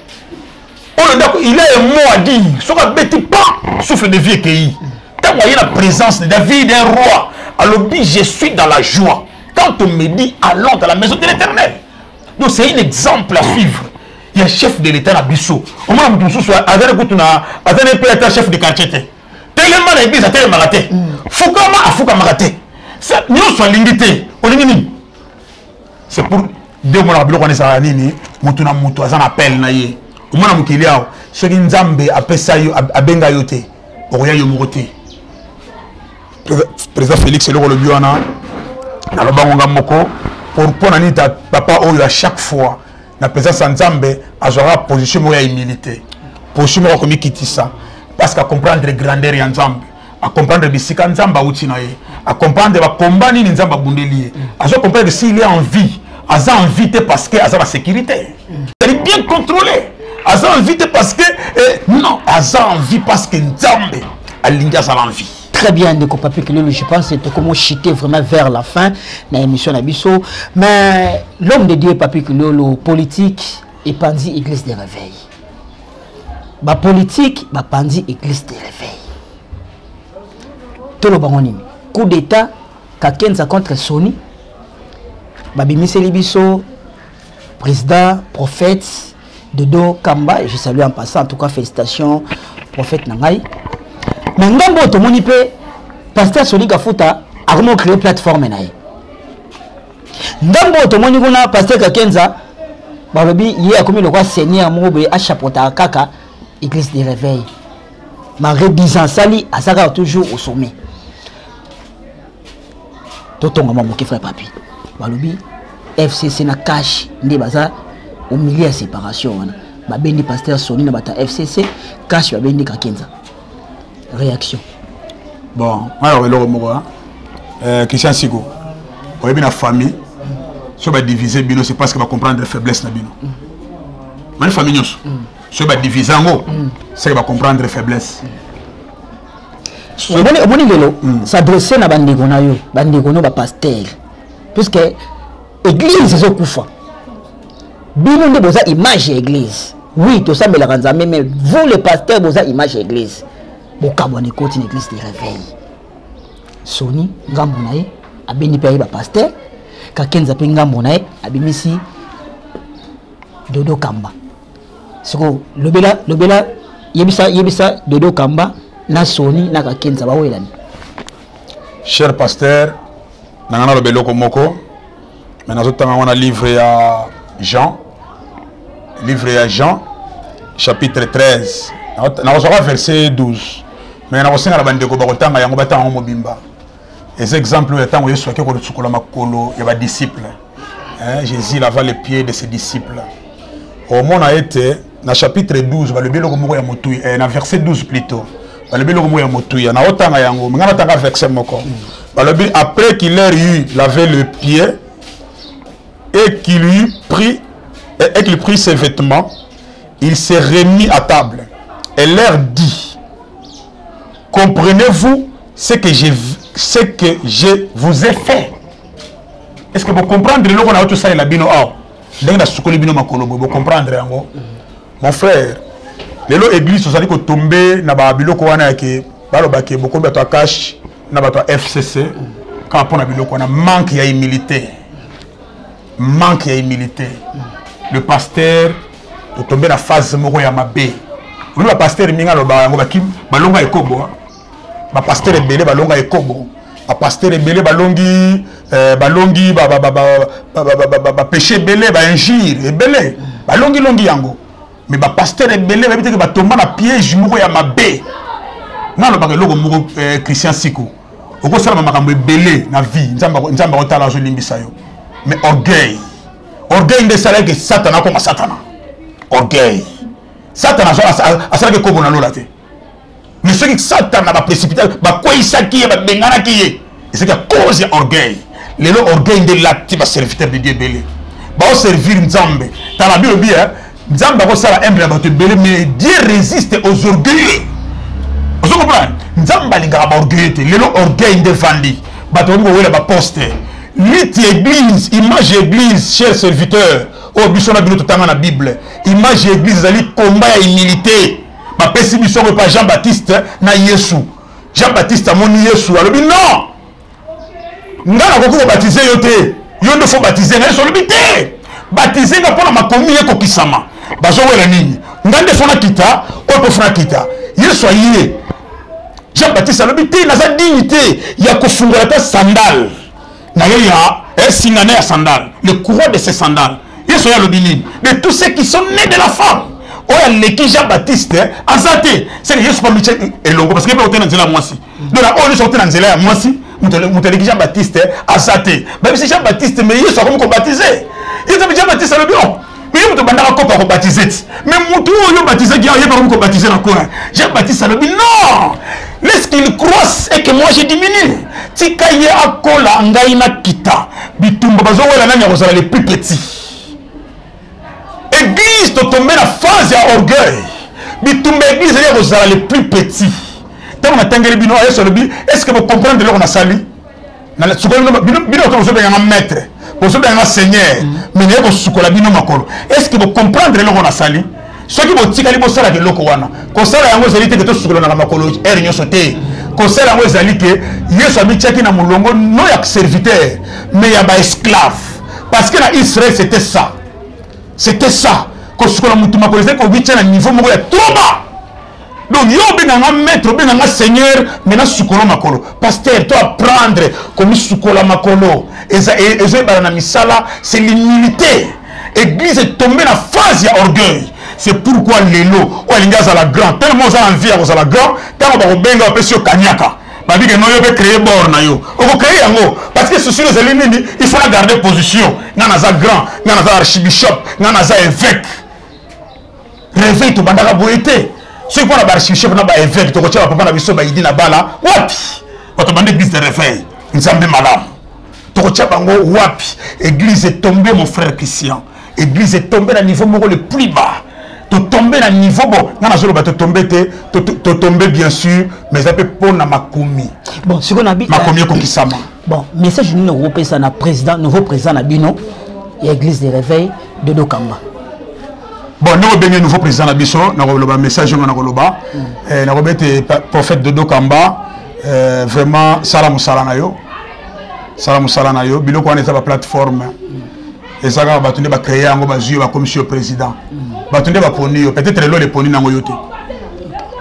A: Il a un mot à dire. Ce qu'on ne pas souffle de vie qu'il quand il y a la présence de David, un roi, alors je suis dans la joie. Quand on me dit allons dans la maison de l'Éternel. Donc c'est un exemple à suivre. Il y a un chef de l'État à Bissau. Au moins, on a un chef de quartier. Tellement il y a tellement raté. Foukama a Foukama raté. Nous sommes limités. C'est pour deux mois de ça. Mutuna mutu azan appel na ye. Au moins mukili yao. Chez Nzambe apesa yo abenga yote. Oya yo murote. Président Félix le biona. Na lo bangonga moko pour ponani ta papa oyo à chaque fois na président Nzambe azora position moya humilité. Position moya comme kitisa parce qu'à comprendre les grandeurs ya Nzambe. À comprendre bisika Nzamba utinaye, à comprendre ba combat ni Nzamba bundeli, à comprendre que s'il est en vie, à ça invité parce que à sa sécurité. Il est bien contrôlé. À ça invité parce que non, à ça envie parce que Nzambe a l'india sa envie.
B: Très bien, de Papi Kilolo, je pense que c'était comment chuter vraiment vers la fin de l'émission Nabiso. Mais l'homme de Dieu, Papi Kilolo, politique et pandi église de réveil. Ba politique, ba pandi église de réveil. Tout le monde coup d'état Kakenza contre Sony Babimi Selibiso président prophète Dodo Kamba, je salue en passant en tout cas félicitations prophète Nangai. Mais ngambo to moni pe pasteur Sony Gafuta a vraiment créé plateforme nae. Ngambo to moni kuna pasteur Kakenza balobi yé a commis le roi Seigneur mobe a chapeauta kaka église de réveil. Malgré 10 ans sali azaka toujours au sommet. Totonga maman qui frère papi balobi FCC na cash ndi baza au milieu de séparation ba bendi pasteur Sony na bata FCC cash ba bendi Kakenza réaction
A: bon alors le moko Christian Sigo on est bien la famille so ba diviser bino c'est parce que va comprendre les faiblesses na bino ma famille nyos so ba diviser ngo c'est va comprendre les faiblesses.
B: Boni lelo s'adresser na bandeko na yo bandeko no ba pasteur puisque église zo kufa bino nde boza image église oui to sambela kanzambe mais vous le pasteur boza image église bokabone koti na église de réveil Sony ngambo na ye abeni pe ba pasteur Kakenza pe ngambo na ye abimisi Dodo Kamba siko lobela yebisa Dodo Kamba na Sony na Kakenza ba welani.
A: Cher pasteur nangana lo beloko moko mais nazotanga wana livre ya Jean chapitre 13 na verset 12 mais na kosenga bandeko bakotanga yango batanga mobimba les exemples ya tango Yesu akeko tsukola makolo ya ba disciples Jésus lava les pieds de ses disciples au monde a été na chapitre 12 ba le beloko moko ya motu na verset 12 plutôt Après qu'il ait eu lavé le pied et qu'il prit ses vêtements, il s'est remis à table et leur dit: comprenez-vous ce que je vous ai fait? Est-ce que vous comprenez le qu'on a tout ça et la bino ah vous comprenez mon frère? Lelo église osali ko tomber na ba biloko wana ke baloba ke beaucoup bato cash na bato FCC quand pour na biloko wana manque ya humilité, le pasteur to tomber na phase moko ya mabe. Le pasteur minga lo ba ngo bakim balonga ekobo ba pasteur ebele balonga ekobo ba pasteur ebele balongi ba péché belé ba injure ebele balongi longi yango. Mais ba pasteur ebele ba biteke ba tomba na piège moko ya mabe. Na lo ba loko moko Christian Siku. Oko sala makambo ebele na vie. Nzamba otala zo limbisa yo. Mais orgueil nde sala ke Satana comme Satana. Orgueil. Satana asala ke kobo na lola te. Mais ce que Satana ba précipiter ba quoi isaki ba bengana ki c'est que cause orgueil. Le orgueil de l'acte ba serviteur de Dieu belé. Ba servir Nzambe. Ta la Bible bien Nzamba ko sala humble bato belé, mais Dieu résiste aux orgueilleux. Vous comprenez? Nzamba linga ba orgueilleux te. Le orgueil de vandi. Bato ngo wela ba poster. Lit église, image église, chers serviteurs. Oh bisona bino totanga na Bible. Image église ali combat et humilité. Ba pesi biso ko pa Jean-Baptiste na Yesu. Jean-Baptiste amoni Yesu. Alors non. Ngana ko baptiser yo te. Yo ne faut baptiser na Yesu te. Baptiser na pona makomi ye ko kisama. Bazo wela nini? Ngande fona kita, opo fona kita. Yesu aye. Jean-Baptiste alobité na sa dignité ya ko fungola ta sandal. Na ya singane ya sandal, le courroie de ses sandales. Yesu ya lobini de tous ceux qui sont nés de la femme. Oya leki Jean-Baptiste azate. C'est que Yesu pas miche elongo parce que il peut otena nzela mwasi. Donc là on est sorti na nzela ya mwasi, muteleki Jean-Baptiste azate. Même si Jean-Baptiste mais Yesu comme ko baptiser. Yesu Jean-Baptiste le bien. Mais il banda ko pas baptiser. Mais mutu yo baptiser qui a pas ko baptiser na quoi. Jean-Baptiste le bien non. Laisse qu'il croisse et que moi je diminue. Tika ye akola ngai na kita. Bitumba bazo wela nani ya les plus petits. Église to tomber la phase ya orgueil. Bitumba église ya les plus petits. Tant on attend bino ayo sur le bi, est-ce que vous comprenez le qu'on a sali? Na la sukolo bino to so bien un maître. Pour so bien un seigneur. Mais ne ko sukola bino makolo. Est-ce que vous comprenez le qu'on a sali? Ce qui vous tika libo sala de loko wana. Ko sala yango zalite que to sukola na makolo er nyoso te. Ko sala yango zalike Yesu abichaki na mulongo no ya serviteur mais ya ba esclave. Parce que na Israël c'était ça. C'était ça. Ko sukola mutu makolo c'est ko bicha na niveau moko ya trop bas. Donc yo benanga maître benanga seigneur mais na sukola makolo. Pasteur to apprendre comme sukola makolo. Eza na misala c'est l'humilité. Église est tombée dans phase ya orgueil. C'est pourquoi l'élo, ou elle est à la grande, tellement vous avez envie à la grande, tant que vous avez un peu sur Kanyaka. Parce que nous avons créé bord, on va créer un mot. Parce que ceci, il faut la garder position. Nous avons un grand, nous avons un archibishop, nous avons un évêque. Réveil, tu vas boiter. Ceux qui ont un archibishop, nous avons un évêque, tu vas papa, nous avons un bala. Wapi, quand on a une église de réveil, nous avons un malade. Tu vas wapi, église est tombée, mon frère Christian. Église est tombée à un niveau le plus bas. Tu tombes à un niveau bon. Tu tombes bien sûr, mais ça peut pour na makomi.
B: Bon, ce qu'on a dit.
A: Makomi kokisama.
B: Bon, message nous européen ça na président, nouveau président na bino, église de réveil de Dokamba.
A: Bon, nous avons un nouveau président na biso, na koloba message na koloba. Na kobete prophète de Dokamba, vraiment salam salana yo. Salam salana yo, biloko wana eza plateforme. Et ça va batunde ba créer ngo bazio ba commission président. Batunde ba poni yo peut-être les poni nango yote.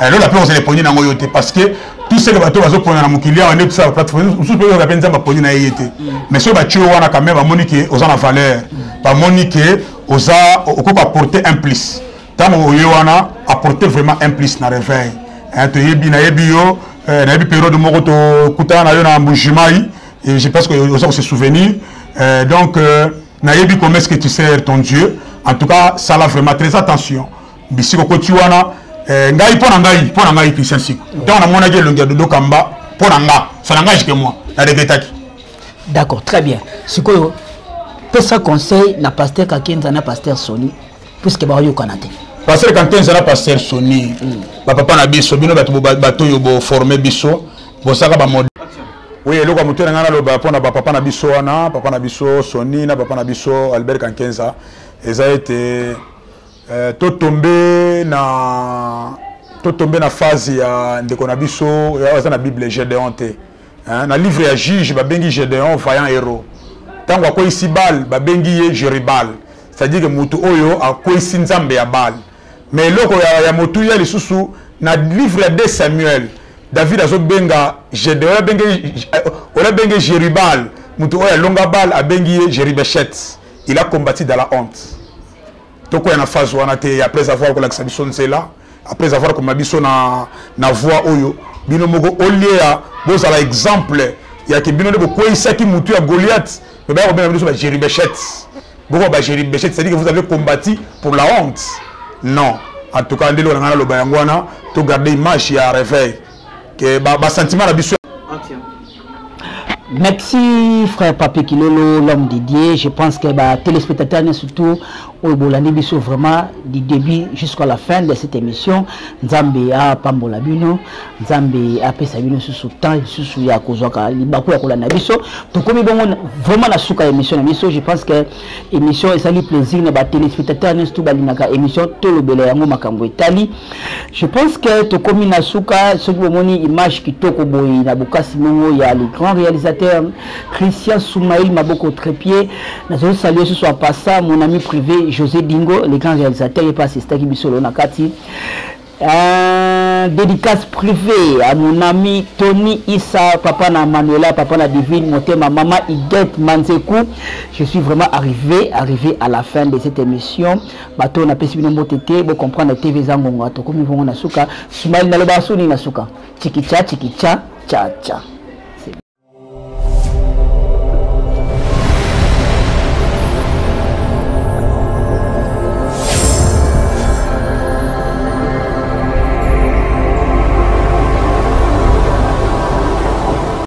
A: Alors la plupart les poni nango yote parce que tout ce que bato bazo poni na mukilia on est ça plateforme sous peut ka penza ba poni na yete. Mais ce bacho wana quand même ba monique aux en valeur. Ba monique aux a okoko apporter un plus. Tant yo wana apporter vraiment un plus na réveil. Hein to yebi na yebi yo na yebi période moko to kutana yo na mbujimai et je pense que aux se souvenir donc Naïbi, comment est-ce que tu sers ton Dieu? En tout cas, ça l'a vraiment très attention. Bissi Kokotiwana, ngai pona ngai Christian Siko donc na mona ke longia dodo kamba pona nga ça n'engage que moi na regretaki.
B: D'accord, très bien. Sikoyo peut ça conseil na pasteur Kakenza na pasteur Sony puisque ba yo kanate.
A: Pasteur Kakenza na pasteur Sony ba papa na biso bino bato yo bo former biso bo saka ba modèle. Oui, eloko mutena ngana lo ba pona ba papa na biso wana, papa na biso Sony na papa na biso Albert Kakenza eza été to tomber na phase ya ndeko na biso ya na Bible Gédéon te. Na livre ya juge ba bengi Gédéon vaillant héros. Tango ko isi bal ba bengi ye Jerubal. C'est-à-dire que mutu oyo akoyi nzambe ya bal. Mais loko ya mutu ya lisusu na livre ya 2 Samuel. David azo benga Gédéon ola bengi Jerubal. Mutu oyo longa bal a bengi ye Jerubeshet. Il a combattu dans la honte. Toko ya na phase wana te après avoir ko la xabison là, après avoir ko mabiso na voix oyo bino moko olia boza la exemple ya ke bino de ko isaki mutu ya Goliath mais ba ko biso ba Jerubeshet. Boko ba Jerubeshet, c'est-à-dire que vous avez combattu pour la honte. Non, en tout cas ndelo ngana lo ba yangwana to garder image ya réveil que ba sentiment na biso.
B: Merci frère Pape Kilolo, l'homme Didier. Je pense que les téléspectateurs, surtout au Bolani Bisso, vraiment du début jusqu'à la fin de cette émission, Nzambe a Pambola Bino, Nzambe a Pesabino sous temps, sous Yakozaka, Libakou Yakolana Bisso. Donc, comme vraiment la souka émission, je pense que l'émission est sali plaisir, les téléspectateurs, surtout Balinaka émission, tout le Bele Yango Makambo Italie. Je pense que tout comme la souka, ce qui image qui toko boy, Nabuka Simongo, il y a les grands réalisateurs. Christian Soumaïl Maboko Trépied, nous saluer ce soir par ça mon ami privé José Dingo, le grand réalisateur et pas Staki Bissolo Nakati. Dédicace privée à mon ami Tony Issa, papa na Manuela, papa na Divine, ma maman Idet Manzekou. Je suis vraiment arrivé à la fin de cette émission. Bato na pesi bino motete, bo comprendre TV Zangonga, to comme ils vont na suka, Soumaïl na loba soni na suka. Chikicha, cha cha.